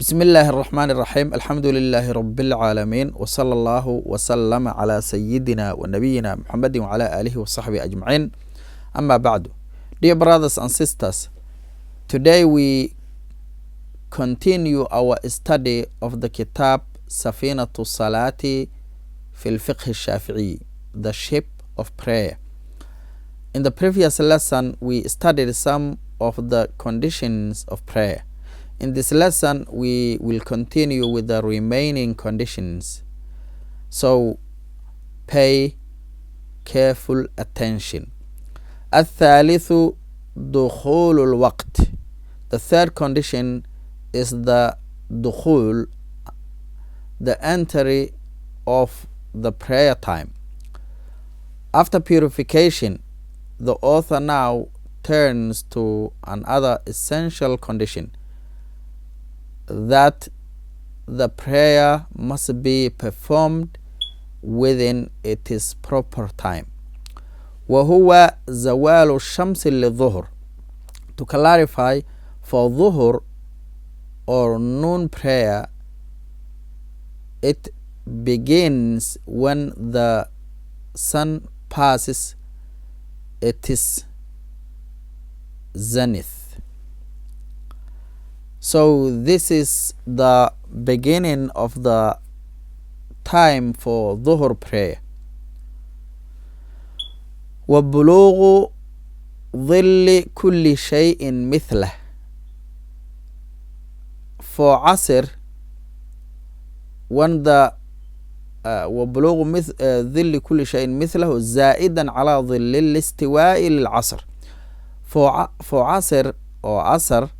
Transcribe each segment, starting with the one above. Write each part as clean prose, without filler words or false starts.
بسم الله الرحمن الرحيم الحمد لله رب العالمين وصلى الله وسلم على سيدنا ونبينا محمد وعلى آله وصحبه أجمعين أما بعد. Dear brothers and sisters, today we continue our study of the kitab سفينة of Salat في الفقه الشافعي, the ship of prayer. In the previous lesson we studied some of the conditions of prayer. In this lesson we will continue with the remaining conditions, so pay careful attention. الثالث دخول الوقت. The third condition is the دخول, the entry of the prayer time. After purification, the author now turns to another essential condition, that the prayer must be performed within its proper time. وهو زوال الشمس للظهر. To clarify, for dhuhr or noon prayer, it begins when the sun passes its zenith. So this is the beginning of the time for dhuhr prayer. وبلوغ ظل كل شيء مثله. For asr, when the وبلوغ ظل كل شيء مثله زائدا على ظل الاستواء للعصر. For asr or asr,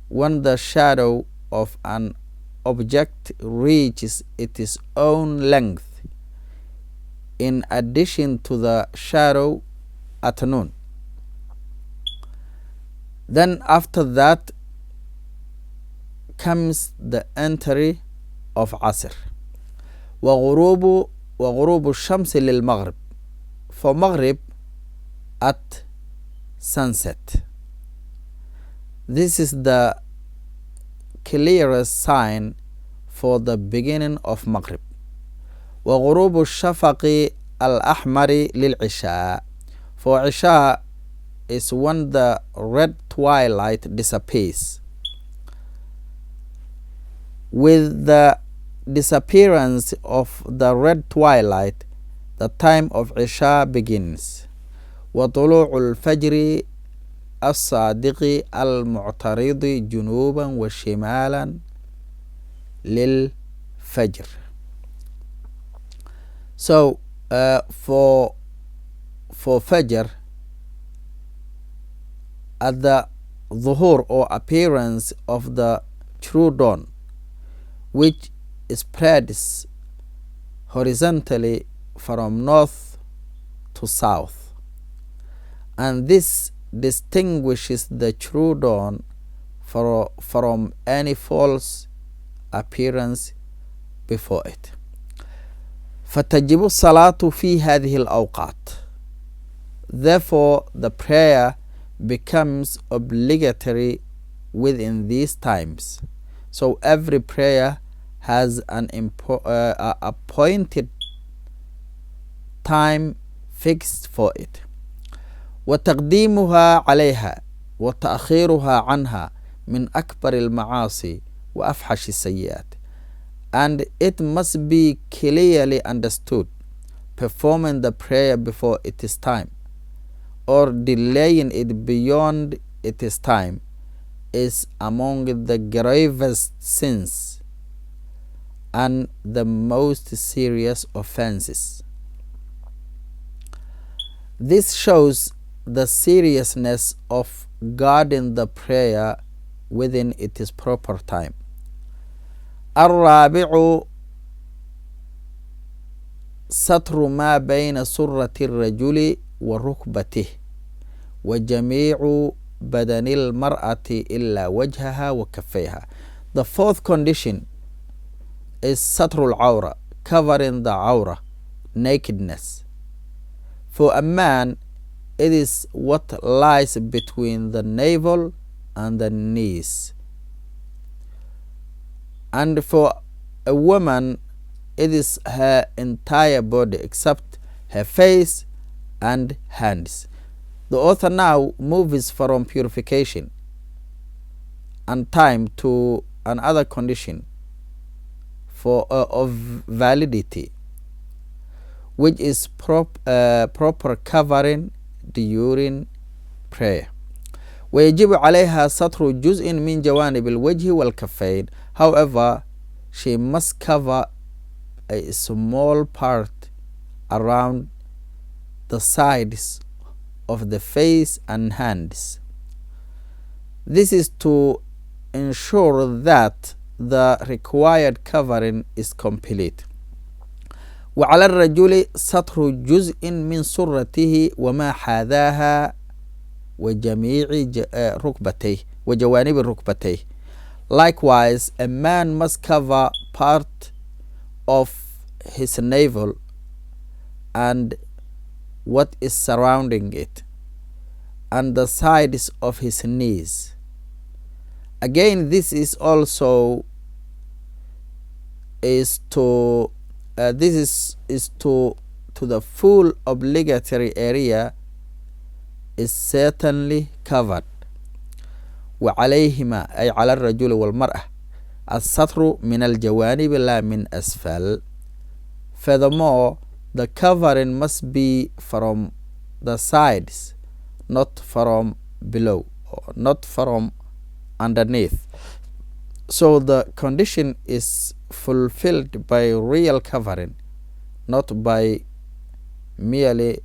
when the shadow of an object reaches its own length in addition to the shadow at noon. Then after that comes the entry of Asr. وغروب الشمس للمغرب. For Maghrib at sunset. This is the clearest sign for the beginning of Maghrib. وغروب الشفق الأحمر للعشاء. For Isha is when the red twilight disappears. With the disappearance of the red twilight, the time of Isha begins. وطلوع الفجر الصادق المعترض جنوبا وشمالا للفجر. So for Fajr, at the dhuhr or appearance of the true dawn, which spreads horizontally from north to south, and this distinguishes the true dawn from any false appearance before it. فتجب الصلاة في هذه الأوقات. Therefore the prayer becomes obligatory within these times. So every prayer has an appointed time fixed for it. وتقديمها عليها وتأخيرها عنها من أكبر المعاصي وأفحش السيئات. And it must be clearly understood, performing the prayer before its time or delaying it beyond its time is among the gravest sins and the most serious offenses. This shows the seriousness of guarding the prayer within its proper time. الرابع ستر ما بين سرة الرجل وركبته وجميع بدن المرأة إلا وجهها وكفيها. The fourth condition is ستر العورة, covering the aura, nakedness. For a man, it is what lies between the navel and the knees. And for a woman, it is her entire body except her face and hands. The author now moves from purification and time to another condition of validity, which is proper covering during prayer. ويجب عليها سطر جزء من جوانب الوجه والكفين. However, she must cover a small part around the sides of the face and hands. This is to ensure that the required covering is complete. وعلى الرجل سطر جزء من سرته وما حاذاها وجميع ركبتيه وجوانب ركبتيه. Likewise, a man must cover part of his navel and what is surrounding it, and the sides of his knees. Again, this is also to the full obligatory area is certainly covered. وعليهما أي على الرجل والمرأة السطر من الجوانب لا من أسفل. Furthermore, the covering must be from the sides, not from below, or not from underneath. So the condition is fulfilled by real covering, not by merely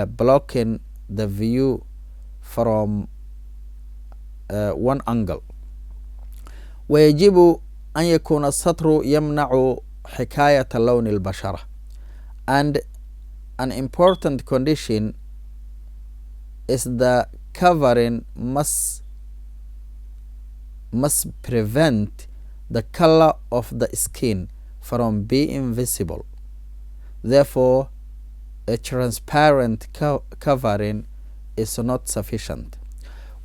blocking the view from one angle. ويجب أن يكون السطر يمنع حكاية لون البشرة. And an important condition is the covering must prevent the color of the skin from being visible. Therefore, a transparent covering is not sufficient.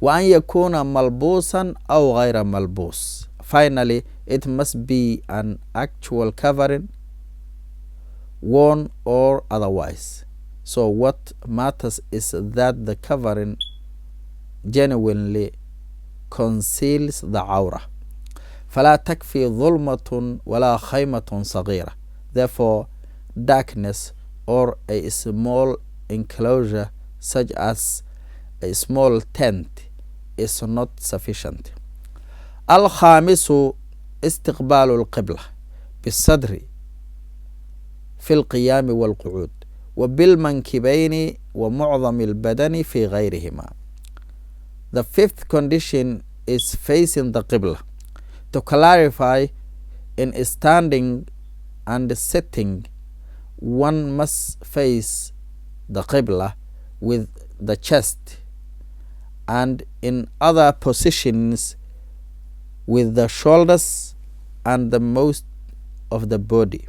وأن يكون ملبوسا أو غير ملبوس. Finally, it must be an actual covering, worn or otherwise. So what matters is that the covering genuinely conceals the aura. فلا تكفي ظلمة ولا خيمة صغيرة. Therefore, darkness or a small enclosure such as a small tent is not sufficient. الخامس استقبال القبلة بالصدر في القيام والقعود وبالمنكبين ومعظم البدن في غيرهما. The fifth condition is facing the Qibla. To clarify, in standing and sitting, one must face the Qibla with the chest, and in other positions with the shoulders and the most of the body.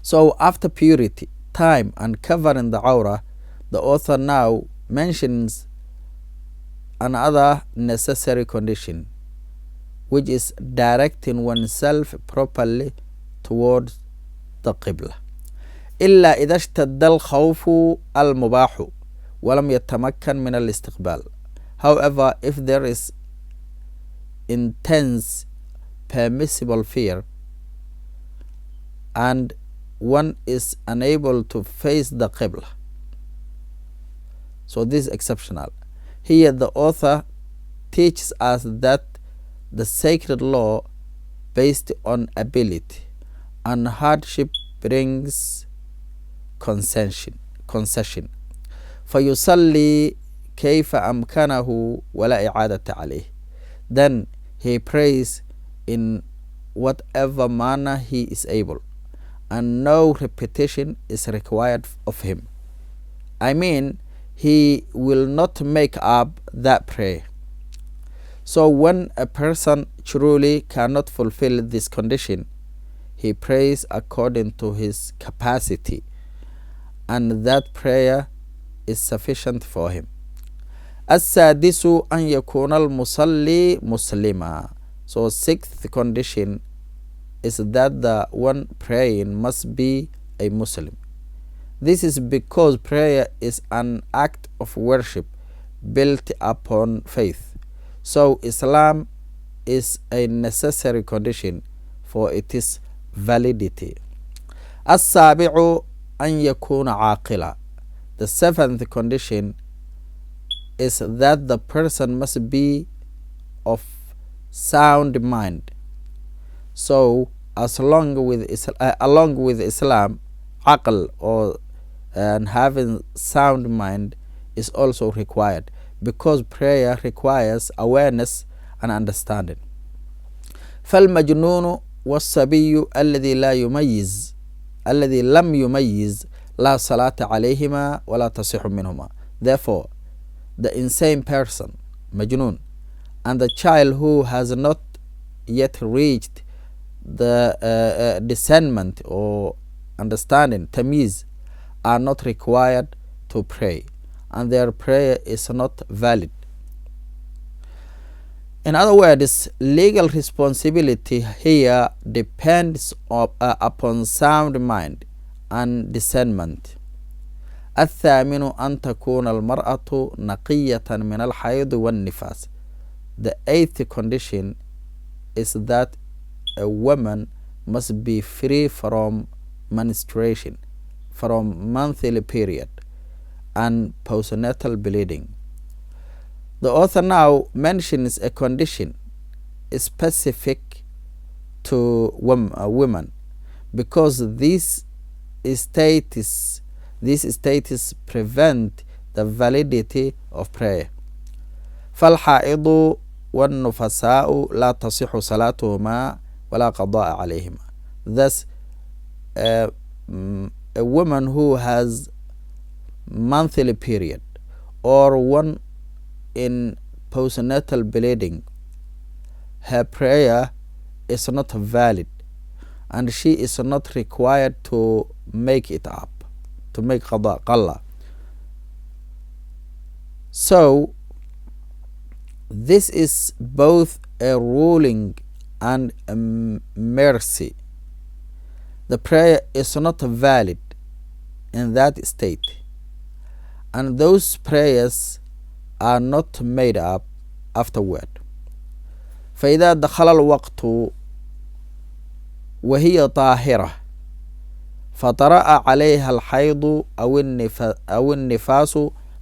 So after purity, time and covering the aura, the author now mentions another necessary condition, which is directing oneself properly towards the Qibla. إلا إذا اشتد الخوف المباح ولم يتمكن من الاستقبال. However, if there is intense permissible fear and one is unable to face the Qibla, so this is exceptional. Here the author teaches us that the sacred law based on ability and hardship brings concession. فيصلي كيف أمكنه ولا إعادة عليه. Then he prays in whatever manner he is able, and no repetition is required of him. I mean, he will not make up that prayer. So when a person truly cannot fulfill this condition, he prays according to his capacity, and that prayer is sufficient for him. السادس أن يكون المصلي مسلما. So sixth condition is that the one praying must be a Muslim. This is because prayer is an act of worship built upon faith. So Islam is a necessary condition for its validity. السابع أن يكون عاقلا. The seventh condition is that the person must be of sound mind. So along with Islam, aql and having sound mind is also required, because prayer requires awareness and understanding. فالمجنون والصبي الذي لم يميز لا صلاة عليهما ولا تصح منهما. Therefore, the insane person, majnun, and the child who has not yet reached the discernment or understanding, tamiz, are not required to pray, and their prayer is not valid. In other words, legal responsibility here depends upon sound mind and discernment. الثامن أن تكون المرأة نقية من الحيض والنفاس. The eighth condition is that a woman must be free from menstruation, from monthly period, and postnatal bleeding. The author now mentions a condition specific to women, because these status prevent the validity of prayer. فالحائض والنفساء لا تصح صلاتهما ولا قضاء عليهما. Thus, a woman who has monthly period or one in postnatal bleeding, her prayer is not valid, and she is not required to make it up, to make qalla. So this is both a ruling and a mercy. The prayer is not valid in that state, and those prayers are not made up afterward. فإذا دخل الوقت وهي طاهرة فطرأ عليها الحيض أو النفاس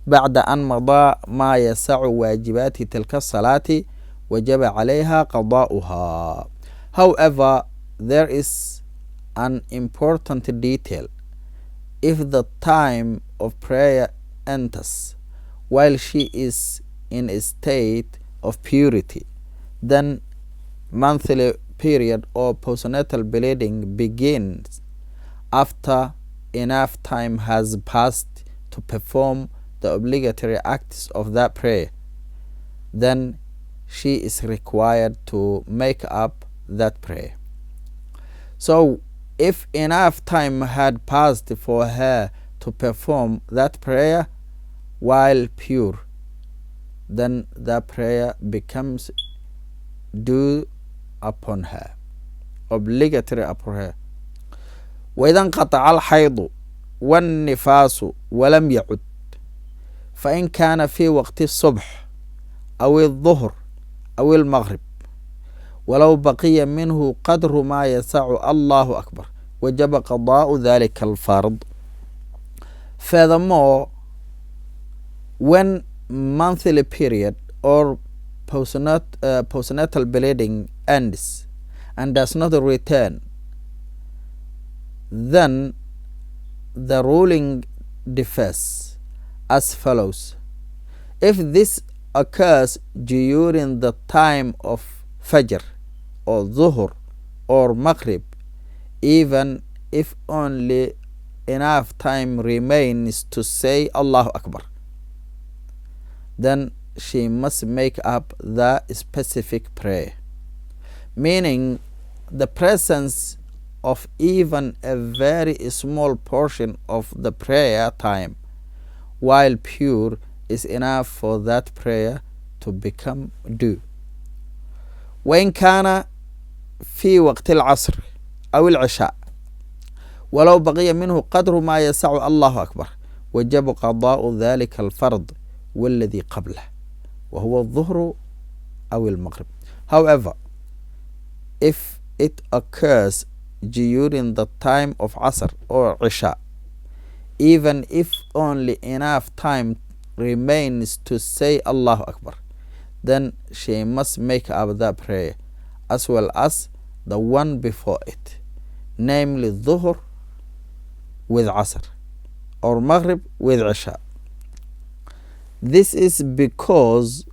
بعد أن مضى ما يسع واجبات تلك الصلاة وجب عليها قضاؤها. However, there is an important detail. If the time of prayer enters while she is in a state of purity, then monthly period or postnatal bleeding begins after enough time has passed to perform the obligatory acts of that prayer. Then she is required to make up that prayer. So if enough time had passed for her to perform that prayer while pure, then that prayer becomes due upon her, obligatory upon her. وإذا انقطع الحيض والنفاس ولم يعد، فإن كان في وقت الصبح أو الظهر أو المغرب ولو بقي منه قدر ما يسع الله أكبر وجب قضاء ذلك الفرض. Furthermore, when monthly period or postnatal bleeding ends and does not return, then the ruling differs as follows. If this occurs during the time of Fajr or Zuhr or Maghrib, even if only enough time remains to say Allahu Akbar, then she must make up the specific prayer, meaning the presence of even a very small portion of the prayer time while pure is enough for that prayer to become due. وإن كان في وقت العصر أو العشاء ولو بقي منه قدر ما يسع الله أكبر وجب قضاء ذلك الفرض والذي قبله وهو الظهر أو المغرب. However, if it occurs during the time of Asr or Isha, even if only enough time remains to say Allahu Akbar, then she must make up that prayer as well as the one before it, namely Dhuhr with Asr or Maghrib with Isha. This is because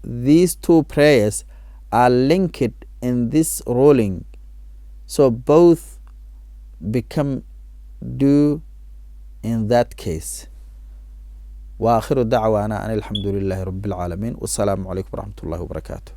these two prayers are linked in this ruling, so both become due in that case. وآخر دعوانا أن الحمد لله رب العالمين والسلام عليكم ورحمة الله وبركاته.